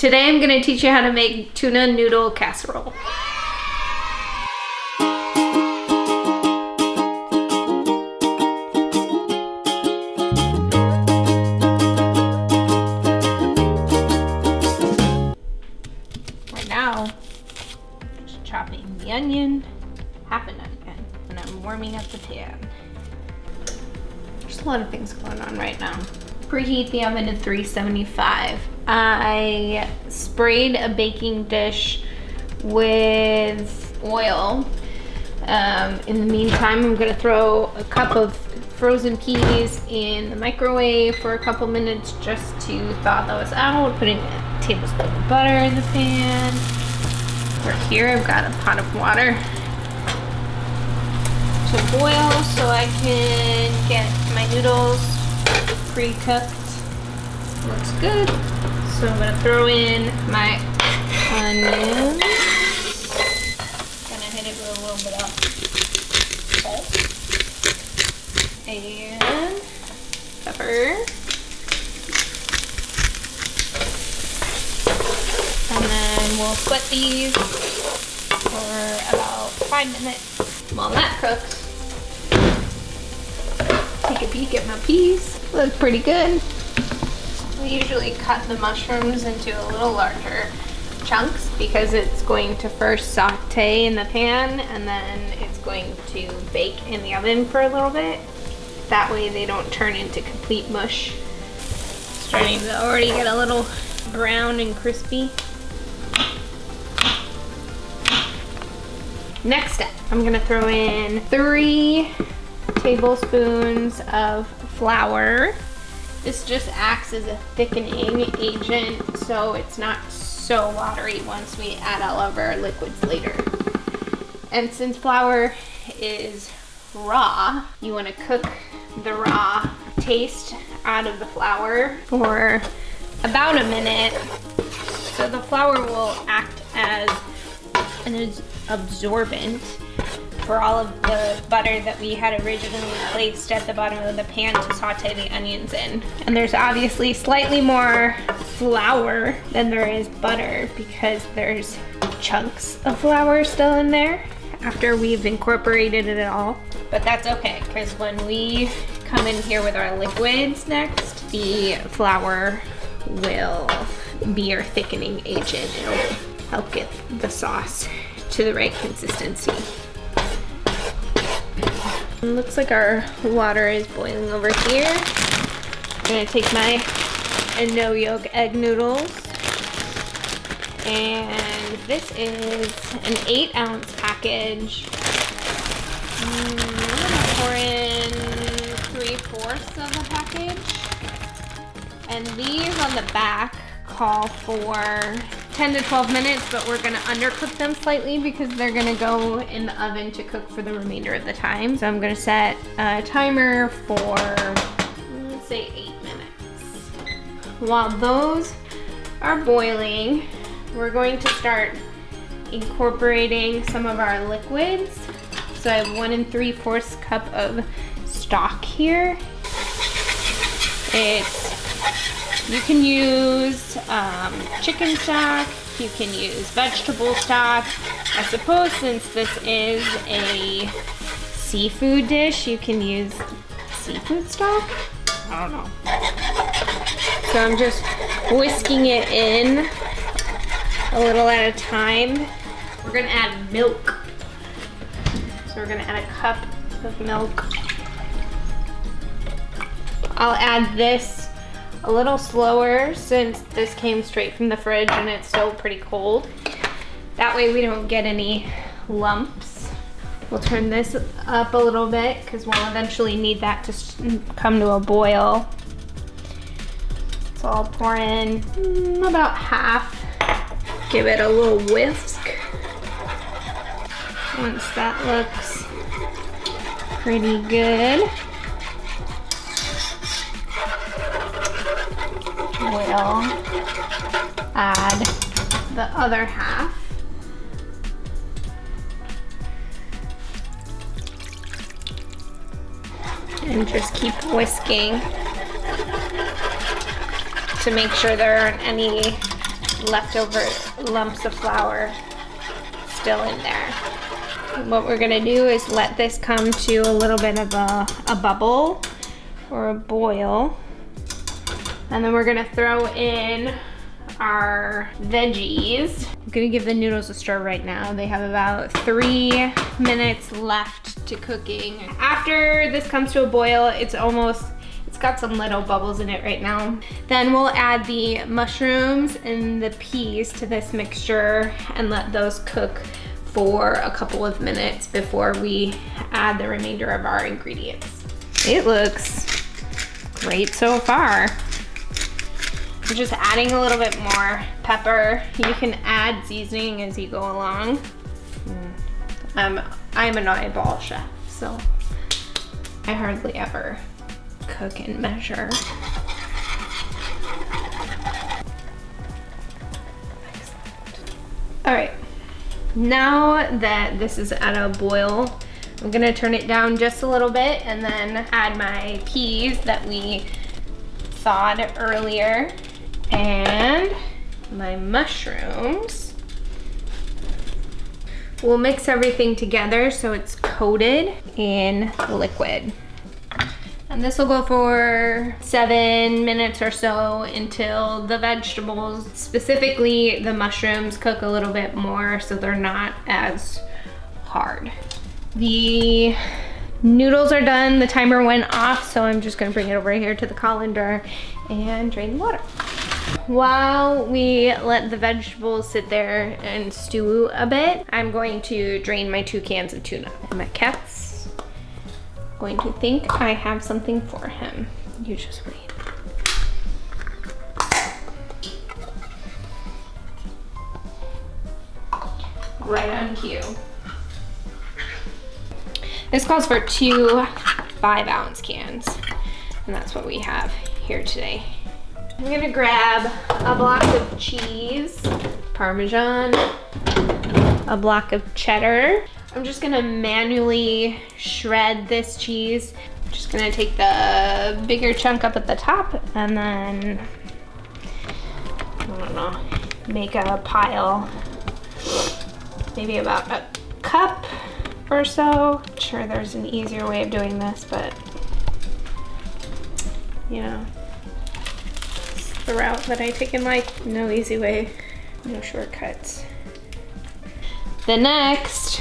Today I'm gonna teach you how to make tuna noodle casserole. Right now, just chopping the onion, half an onion, and I'm warming up the pan. There's a lot of things going on right now. Preheat the oven to 375. I sprayed a baking dish with oil. In the meantime, I'm gonna throw a cup of frozen peas in the microwave for a couple minutes just to thaw those out. Putting a tablespoon of butter in the pan. Over here, I've got a pot of water to boil so I can get my noodles pre-cooked. Looks good. So I'm gonna throw in my onion. Gonna hit it with a little bit of salt and pepper. And then we'll split these for about 5 minutes. While that cooks, take a peek at my peas. Look pretty good. We usually cut the mushrooms into a little larger chunks because it's going to first saute in the pan and then it's going to bake in the oven for a little bit. That way they don't turn into complete mush. Starting to already get a little brown and crispy. Next step, I'm gonna throw in 3 tablespoons of flour. This just acts as a thickening agent so it's not so watery once we add all of our liquids later. And since flour is raw, you want to cook the raw taste out of the flour for about a minute so the flour will act as an absorbent for all of the butter that we had originally placed at the bottom of the pan to saute the onions in. And there's obviously slightly more flour than there is butter because there's chunks of flour still in there after we've incorporated it all. But that's okay, because when we come in here with our liquids next, the flour will be our thickening agent. It'll help get the sauce to the right consistency. Looks like our water is boiling over here. I'm gonna take my no yolk egg noodles. And this is an 8-ounce package. I'm gonna pour in 3/4 of a package. And these on the back call for 10 to 12 minutes, but we're gonna undercook them slightly because they're gonna go in the oven to cook for the remainder of the time. So I'm gonna set a timer for, let's say 8 minutes. While those are boiling, we're going to start incorporating some of our liquids. So I have 1 3/4 cup of stock here. You can use chicken stock, you can use vegetable stock. I suppose since this is a seafood dish, you can use seafood stock? I don't know. So I'm just whisking it in a little at a time. We're gonna add milk. So we're gonna add a cup of milk. I'll add this a little slower since this came straight from the fridge and it's still pretty cold. That way we don't get any lumps. We'll turn this up a little bit because we'll eventually need that to come to a boil. So I'll pour in about half. Give it a little whisk. Once that looks pretty good, we'll add the other half. And just keep whisking to make sure there aren't any leftover lumps of flour still in there. What we're gonna do is let this come to a little bit of a bubble or a boil. And then we're gonna throw in our veggies. I'm gonna give the noodles a stir right now. They have about 3 minutes left to cooking. After this comes to a boil, it's got some little bubbles in it right now. Then we'll add the mushrooms and the peas to this mixture and let those cook for a couple of minutes before we add the remainder of our ingredients. It looks great so far. I'm just adding a little bit more pepper. You can add seasoning as you go along. I'm an eyeball chef, so I hardly ever cook and measure. All right, now that this is at a boil, I'm gonna turn it down just a little bit and then add my peas that we thawed earlier and my mushrooms. We'll mix everything together so it's coated in liquid. And this will go for 7 minutes or so until the vegetables, specifically the mushrooms, cook a little bit more so they're not as hard. The noodles are done, the timer went off, so I'm just gonna bring it over here to the colander and drain the water. While we let the vegetables sit there and stew a bit, I'm going to drain my 2 cans of tuna. My cat's going to think I have something for him. You just wait. Right on cue. This calls for 2 5-ounce cans, and that's what we have here today. I'm gonna grab a block of cheese, Parmesan, a block of cheddar. I'm just gonna manually shred this cheese. I'm just gonna take the bigger chunk up at the top and then, I don't know, make a pile, maybe about a cup or so. I'm sure there's an easier way of doing this, but you know, it's the route that I take in life. No easy way, no shortcuts. The next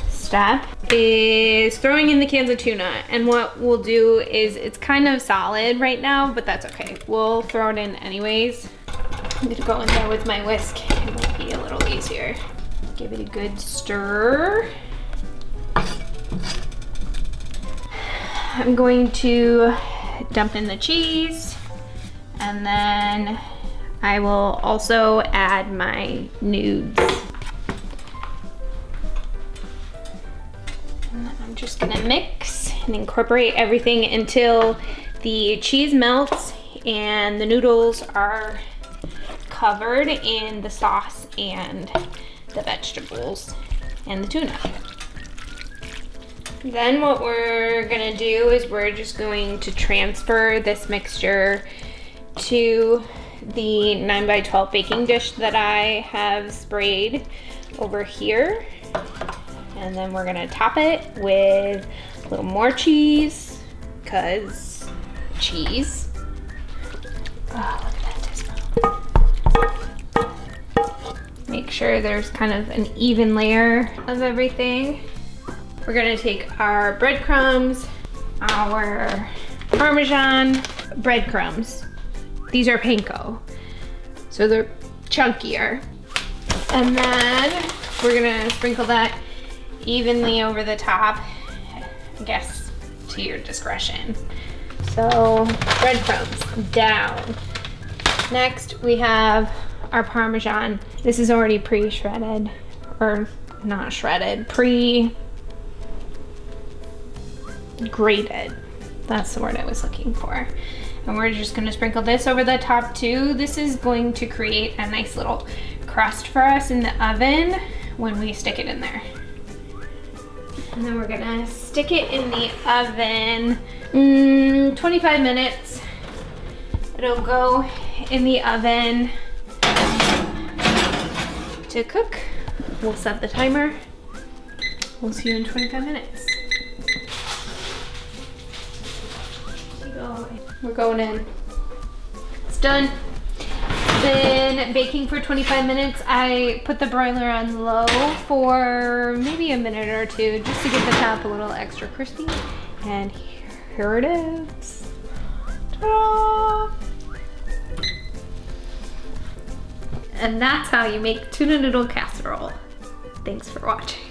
step is throwing in the cans of tuna, and what we'll do is, it's kind of solid right now, but that's okay. We'll throw it in anyways. I'm gonna go in there with my whisk. It will be a little easier. Give it a good stir. I'm going to dump in the cheese, and then I will also add my nudes. I'm just gonna mix and incorporate everything until the cheese melts and the noodles are covered in the sauce and the vegetables and the tuna. Then what we're gonna do is we're just going to transfer this mixture to the 9x12 baking dish that I have sprayed over here. And then we're gonna top it with a little more cheese, because cheese. Oh, look at that. Make sure there's kind of an even layer of everything. We're gonna take our breadcrumbs, our Parmesan breadcrumbs. These are panko, so they're chunkier. And then we're gonna sprinkle that evenly over the top, I guess to your discretion. So breadcrumbs down. Next we have our Parmesan. This is already pre-shredded, or not shredded, pre-grated. That's the word I was looking for. And we're just gonna sprinkle this over the top too. This is going to create a nice little crust for us in the oven when we stick it in there. And then we're gonna stick it in the oven 25 minutes. It'll go in the oven to cook. We'll set the timer. We'll see you in 25 minutes. We're going in. It's done. Been baking for 25 minutes. I put the broiler on low for maybe a minute or two just to get the top a little extra crispy. And here it is. Ta-da! And that's how you make tuna noodle casserole. Thanks for watching.